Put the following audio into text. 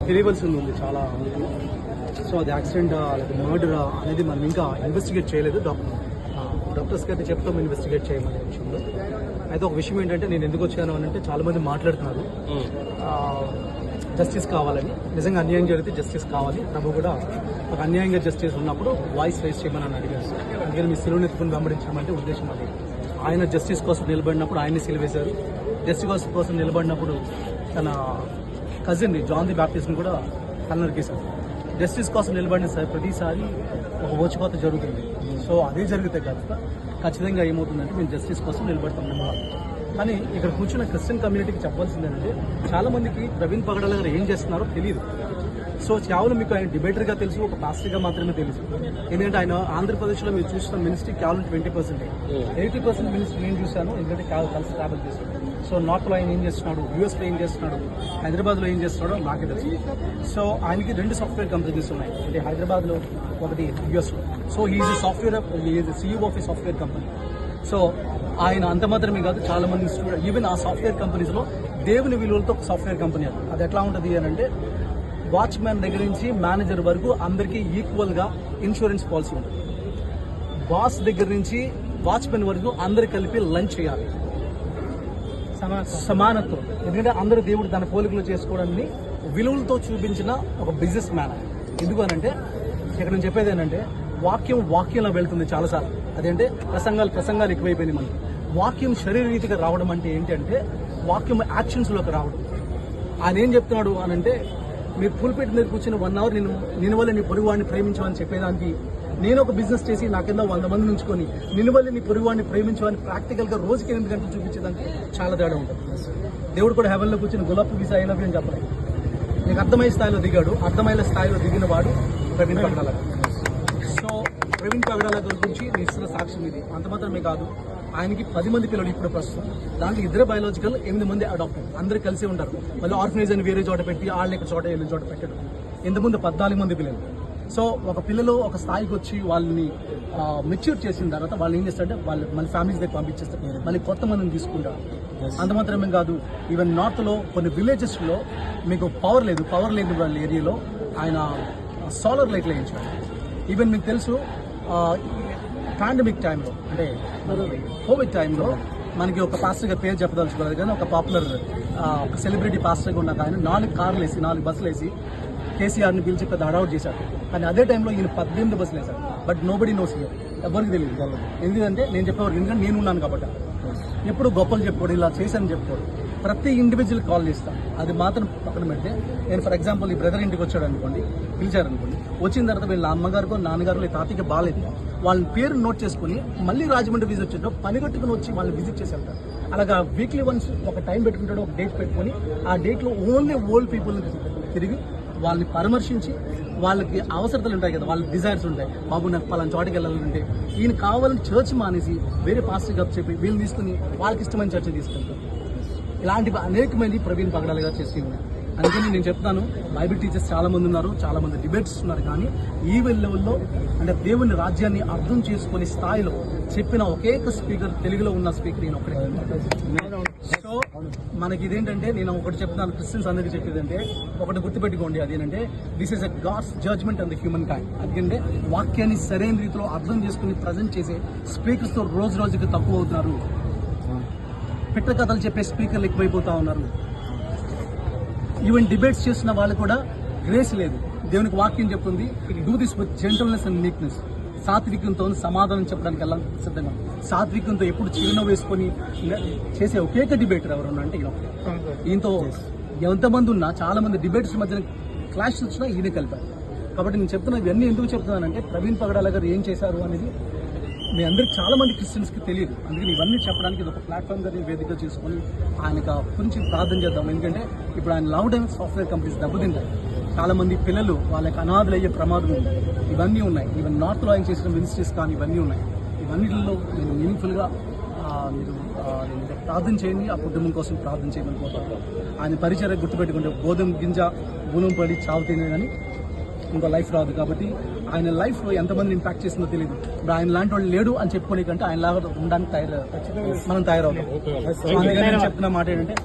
తెలియవలసి ఉంది చాలా. సో అది యాక్సిడెంట్ లేదా మర్డర్ అనేది మనం ఇంకా ఇన్వెస్టిగేట్ చేయలేదు. డాక్టర్స్కి అయితే చెప్తాం ఇన్వెస్టిగేట్ చేయమనే విషయంలో. అయితే ఒక విషయం ఏంటంటే నేను ఎందుకు వచ్చాను అని అంటే చాలామంది మాట్లాడుతున్నారు జస్టిస్ కావాలని. నిజంగా అన్యాయం జరిగితే జస్టిస్ కావాలి. ప్రభు కూడా ఒక అన్యాయంగా జస్టిస్ ఉన్నప్పుడు వాయిస్ రైజ్ చేయమని అడిగారు. అందుకని మీ సిలువను ఎత్తుకుని వెంబడించడం అంటే ఉద్దేశం అది. ఆయన జస్టిస్ కోసం నిలబడినప్పుడు ఆయన్ని సిలువేశారు. జస్టిస్ కోసం నిలబడినప్పుడు తన కజిన్ జాన్ ది బ్యాప్టిస్ట్ని కూడా నరికేశారు. జస్టిస్ కోసం నిలబడిన ప్రతిసారి ఒక ఓచికోత జరుగుతుంది. సో అదే జరిగితే కనుక ఖచ్చితంగా ఏమవుతుందంటే మేము జస్టిస్ కోసం నిలబడతాం. కానీ ఇక్కడ కూర్చున్న క్రిస్టియన్ కమ్యూనిటీకి చెప్పాల్సింది ఏంటంటే చాలా మందికి ప్రవీణ్ పగడాల గారు ఏం చేస్తున్నారో తెలియదు. సో కేవలం మీకు ఆయన డిబేటర్గా తెలుసు, ఒక పాస్టర్గా మాత్రమే తెలుసు. ఎందుకంటే ఆయన ఆంధ్రప్రదేశ్లో మీరు చూసిన మినిస్ట్రీ కేవలం 20%. 80% మినిస్ట్రీ నేను చూశాను. ఎందుకంటే కలిసి ట్రావెల్ చేశాను. సో నార్త్లో ఆయన ఏం చేస్తున్నాడు, యూఎస్లో ఏం చేస్తున్నాడు, హైదరాబాద్లో ఏం చేస్తున్నాడో నాకే తెలుసు. సో ఆయనకి 2 సాఫ్ట్వేర్ కంపెనీస్ ఉన్నాయి. అంటే హైదరాబాద్లో ఒకటి, యూఎస్లో. So is software, is CEO of A software company. So ఆయన అంత మాత్రమే కాదు, చాలా మంది స్టూడెంట్ ఈవెన్ ఆ సాఫ్ట్వేర్ కంపెనీస్లో దేవుని విలువలతో ఒక సాఫ్ట్వేర్ కంపెనీ అది ఎట్లా ఉంటుంది అని అంటే వాచ్మ్యాన్ దగ్గర నుంచి మేనేజర్ వరకు అందరికీ ఈక్వల్గా ఇన్సూరెన్స్ పాలసీ ఉంటుంది. బాస్ దగ్గర నుంచి వాచ్మెన్ వరకు అందరు కలిపి లంచ్ చేయాలి, సమానత్వం. ఎందుకంటే అందరూ దేవుడు తన పోలికలు చేసుకోవడాన్ని విలువలతో చూపించిన ఒక బిజినెస్ మ్యాన్. ఎందుకు అనంటే ఇక్కడ నేను చెప్పేది ఏంటంటే వాక్యంలో వెళ్తుంది చాలాసార్లు. అదేంటే ప్రసంగాలు ఎక్కువైపోయినాయి మనకి. వాక్యం శరీరరీతిగా రావడం అంటే ఏంటంటే వాక్యం యాక్షన్స్లోకి రావడం. ఆయన ఏం చెప్తున్నాడు అనంటే మీరు పుల్పెట్ మీద కూర్చొని 1 hour నేను వల్ల నీ పొరుగువాడిని ప్రేమించమని చెప్పేదానికి నేను ఒక బిజినెస్ చేసి నాకింద 100 మంది ఉంచుకొని నిన్ను వల్ల నీ పొరుగువాడిని ప్రేమించమని ప్రాక్టికల్గా రోజుకి 8 గంటలు చూపించేదానికి చాలా తేడా ఉంటుంది. దేవుడు కూడా హెవెన్లో కూర్చొని gulab visa I love you అని చెప్పలేదు. నీకు అర్థమయ్యే స్థాయిలో దిగాడు. అర్థమయ్యే స్థాయిలో దిగిన వాడు ప్రవీణ్ పగడాల. సో ప్రవీణ్ పగడాల గురించి నేను ఇస్తున్న సాక్ష్యం ఇది. అంత మాత్రమే కాదు, ఆయనకి 10 మంది పిల్లలు ఇప్పుడు ప్రస్తుతం. దాంట్లో 2 బయాలజికల్, 8 మంది అడాప్టెడ్. అందరూ కలిసి ఉంటారు. మళ్ళీ ఆర్ఫనేజ్ అని వేరే చోట పెట్టి వాళ్ళని ఇక్కడ చోట వీళ్ళ చోట పెట్టడం. ఇంతకుముందు 14 మంది పిల్లలు. సో ఒక పిల్లలు ఒక స్థాయికి వచ్చి వాళ్ళని మెచ్యూర్ చేసిన తర్వాత వాళ్ళు ఏం చేస్తారంటే వాళ్ళు మళ్ళీ ఫ్యామిలీస్ దగ్గర పంపించేస్తారు, మళ్ళీ కొత్త మందిని తీసుకుంటారు. అంత మాత్రమే కాదు, ఈవెన్ నార్త్లో కొన్ని విలేజెస్లో మీకు పవర్ లేని వాళ్ళ ఏరియాలో ఆయన సోలార్ లైట్లు వేయించారు. ఈవెన్ మీకు తెలుసు పాండమిక్ టైంలో అంటే కోవిడ్ టైంలో మనకి ఒక పాస్టర్గా పేరు చెప్పదలుచుకోలేదు కానీ ఒక పాపులర్ ఒక సెలబ్రిటీ పాస్టర్గా ఉన్న ఆయన 4 కార్లు వేసి 4 బస్సులు వేసి కేసీఆర్ని పిలిచి పెద్ద అడౌట్ చేశారు. కానీ అదే టైంలో ఈయన 18 బస్సులు వేశారు. బట్ నోబడీ నోస్ హియర్, ఎవరికి తెలియదు. ఎందుకంటే నేను చెప్పేవారు, ఎందుకంటే నేను ఉన్నాను కాబట్టి. ఎప్పుడు గొప్పలు చెప్పుకోడు, ఇలా చేశాను చెప్పుకోడు. ప్రతి ఇండివిజువల్ కాల్ చేస్తాను. అది మాత్రం పక్కన పెడితే నేను ఫర్ ఎగ్జాంపుల్ ఈ బ్రదర్ ఇంటికి వచ్చాడు అనుకోండి, పిలిచారనుకోండి, వచ్చిన తర్వాత వీళ్ళ అమ్మగారికో నాన్నగారు తాతయ్యకి బాగాలేదు, వాళ్ళ పేరు నోట్ చేసుకుని మళ్ళీ రాజమండ్రి విజిట్ వచ్చాడు, పని కట్టుకుని వచ్చి వాళ్ళని విజిట్ చేసి వెళ్తారు. అలాగా వీక్లీ వన్స్ ఒక టైం పెట్టుకుంటాడు, ఒక డేట్ పెట్టుకుని ఆ డేట్లో ఓన్లీ ఓల్డ్ పీపుల్ని తిరిగి వాళ్ళని పరామర్శించి వాళ్ళకి అవసరతలు ఉంటాయి కదా, వాళ్ళకి డిజైర్స్ ఉంటాయి. బాబు నాకు పలానా చోటకి వెళ్ళాలంటే ఈయన కావాలని చర్చ్ మానేసి వేరే పాస్టర్ గారు చెప్పి వీళ్ళు తీసుకుని వాళ్ళకి ఇష్టమైన చర్చ తీసుకుంటారు. ఇలాంటివి అనేకమంది ప్రవీణ్ పగడాల గారు చేసి ఉన్నాయి. అందుకని నేను చెప్తాను, బైబిల్ టీచర్స్ చాలా మంది ఉన్నారు, చాలా మంది డిబేట్స్ ఉన్నారు. కానీ ఈ లెవెల్లో అంటే దేవుని రాజ్యాన్ని అర్థం చేసుకునే స్థాయిలో చెప్పిన ఒకే స్పీకర్, తెలుగులో ఉన్న స్పీకర్ ఈయన ఒకటే. సో మనకి ఇదేంటంటే నేను ఒకటి చెప్తున్నాను, క్రిస్టియన్స్ అందరికీ చెప్పేదంటే ఒకటి గుర్తుపెట్టుకోండి, అదేంటంటే this is a God's judgement on the humankind. అందుకంటే వాక్యాన్ని సరైన రీతిలో అర్థం చేసుకుని ప్రజెంట్ చేసే స్పీకర్స్తో రోజుకి తక్కువ అవుతున్నారు. పిట్ట కథలు చెప్పే స్పీకర్లు ఎక్కువైపోతా ఉన్నారు. ఈవెన్ డిబేట్స్ చేస్తున్న వాళ్ళు కూడా గ్రేస్ లేదు. దేవునికి వాక్యం చెప్తుంది, do this with gentleness and meekness. సాత్వికంతో సమాధానం చెప్పడానికి ఎలా సిద్ధంగా, సాత్వికంతో ఎప్పుడు చిరునవ్వు వేసుకొని చేసే ఒకేక డిబేటర్ ఎవరన్నా అంటే ఈయనతో ఎంతమంది ఉన్నా చాలా మంది డిబేట్స్ మధ్యన క్లాష్ వచ్చినా ఈయన కలిపారు. కాబట్టి నేను చెప్తున్నా, ఇవన్నీ ఎందుకు చెప్తున్నానంటే ప్రవీణ్ పగడాల గారు ఏం చేశారు అనేది మీ అందరికి చాలా మంది క్రిస్టియన్స్కి తెలియదు. అందుకని ఇవన్నీ చెప్పడానికి ఇది ఒక ప్లాట్ఫామ్గా వేదిక చేసుకొని ఆయనకు గురించి ప్రార్థన చేద్దాం. ఎందుకంటే ఇప్పుడు ఆయన లవ్ అండ్ సాఫ్ట్వేర్ కంపెనీస్ దెబ్బతింటాయి. చాలా మంది పిల్లలు వాళ్ళకి అనాథలు అయ్యే ప్రమాదం ఉంది. ఇవన్నీ ఉన్నాయి. ఈవెన్ నార్త్లో ఆయన చేసిన మినిస్ట్రీస్ కానీ ఇవన్నీ ఉన్నాయి. ఇవన్నిటిలో నేను మీనింగ్ఫుల్గా మీరు ప్రార్థన చేయండి, ఆ కుటుంబం కోసం ప్రార్థన చేయమని కోరుతాను. ఆయన పరిచయం గుర్తుపెట్టుకుంటే గోధుమ గింజ భూనం పడి చావుతేనే కానీ ఇంకో లైఫ్ రాదు. కాబట్టి ఆయన లైఫ్లో ఎంతమంది ఇంపాక్ట్ చేసిందో తెలియదు. ఇప్పుడు ఆయన లాంటి వాళ్ళు లేడు అని చెప్పుకోని కంటే ఆయన లాగా ఉండడానికి మనం తయారవుతాం. చెప్తున్న మాట ఏంటంటే